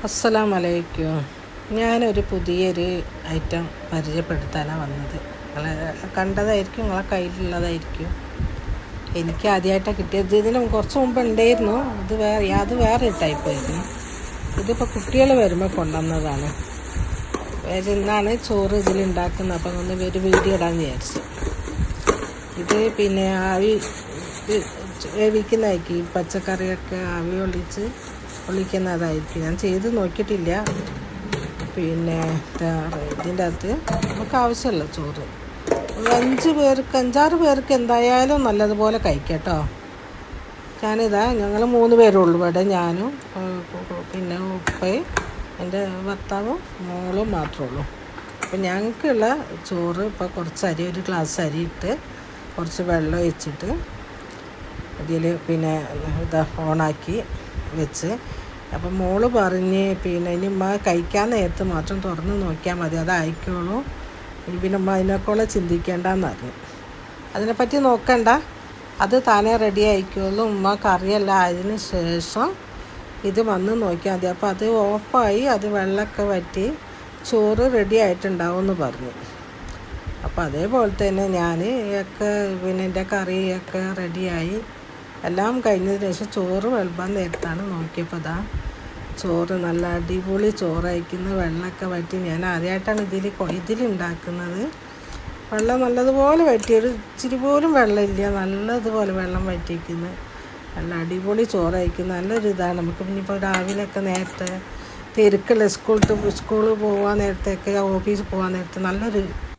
അസ്സലാമു അലൈക്കും. ഞാനൊരു പുതിയൊരു ഐറ്റം പരിചയപ്പെടുത്താനാണ് വന്നത്. നിങ്ങൾ കണ്ടതായിരിക്കും, നിങ്ങളെ കയ്യിലുള്ളതായിരിക്കും. എനിക്ക് ആദ്യമായിട്ടാണ് കിട്ടിയത്. ഇതിന് കുറച്ച് മുമ്പ് ഉണ്ടായിരുന്നു. അത് വേറെ ടൈപ്പ് ആയിരുന്നു. ഇതിപ്പോൾ കുട്ടികൾ വരുമ്പോൾ കൊണ്ടുവന്നതാണ്. ഇന്നാണ് ചോറ് ഇതിലുണ്ടാക്കുന്നത്. അപ്പം ഒന്ന് ഒരു വീഡിയോ ഇടാമെന്ന് വിചാരിച്ചു. ഇത് പിന്നെ ആവി വേവിക്കുന്നതായിരിക്കും. പച്ചക്കറിയൊക്കെ ആവി ഒളിക്കുന്നതായിരിക്കും. ഞാൻ ചെയ്ത് നോക്കിയിട്ടില്ല. പിന്നെ ഇതിൻ്റെ അകത്ത് നമുക്ക് ആവശ്യമുള്ള ചോറ് 5-6 പേർക്ക് എന്തായാലും നല്ലതുപോലെ കഴിക്കാം കേട്ടോ. ഞങ്ങൾ 3 പേരുള്ളൂ ഇവിടെ. ഞാനും പിന്നെ ഉപ്പയും എൻ്റെ ഭർത്താവും മോളും മാത്രമേ ഉള്ളൂ. അപ്പം ഞങ്ങൾക്കുള്ള ചോറ് ഇപ്പോൾ കുറച്ച് അരി, ഒരു ഗ്ലാസ് അരി ഇട്ട് കുറച്ച് വെള്ളം ഒഴിച്ചിട്ട് ഇതിൽ പിന്നെ ഓണാക്കി വെച്ച്. അപ്പം മോള് പറഞ്ഞ് പിന്നെ ഇനി ഉമ്മ കഴിക്കാൻ നേരത്ത് മാത്രം തുറന്ന് നോക്കിയാൽ മതി, അതായിക്കോളൂ. ഇനി പിന്നെ ഉമ്മ അതിനേക്കോളം ചിന്തിക്കേണ്ടെന്ന് പറഞ്ഞു. അതിനെപ്പറ്റി നോക്കണ്ട, അത് താനേ റെഡി ആയിക്കോളും. ഉമ്മ കറിയെല്ലാം ആയതിന് ശേഷം ഇത് വന്ന് നോക്കിയാൽ മതി. അപ്പോൾ അത് ഓഫായി, അത് വെള്ളമൊക്കെ വറ്റി ചോറ് റെഡി ആയിട്ടുണ്ടാവും എന്ന് പറഞ്ഞു. അപ്പോൾ അതേപോലെ തന്നെ ഞാൻ പിന്നെ എൻ്റെ കറിയൊക്കെ റെഡിയായി എല്ലാം കഴിഞ്ഞതിന് ശേഷം ചോറ് വിളമ്പാൻ നേരത്താണ് നോക്കിയപ്പോൾ ചോറ് നല്ല അടിപൊളി ചോറായിരിക്കുന്നു. വെള്ളമൊക്കെ വറ്റി. ഞാൻ ആദ്യമായിട്ടാണ് ഇതിലുണ്ടാക്കുന്നത്. വെള്ളം നല്ലതുപോലെ വറ്റി, ഒരു ഇച്ചിരി പോലും വെള്ളമില്ല. നല്ലതുപോലെ വെള്ളം വറ്റിക്കുന്നത്. നല്ല അടിപൊളി ചോറായിരിക്കുന്നു. നല്ലൊരിതാണ്. നമുക്ക് ഇനിയിപ്പോൾ രാവിലെയൊക്കെ നേരത്തെ തിരക്കുള്ള സ്കൂളിൽ പോകാൻ നേരത്തെയൊക്കെ, ഓഫീസിൽ പോകാൻ നേരത്തെ നല്ലൊരു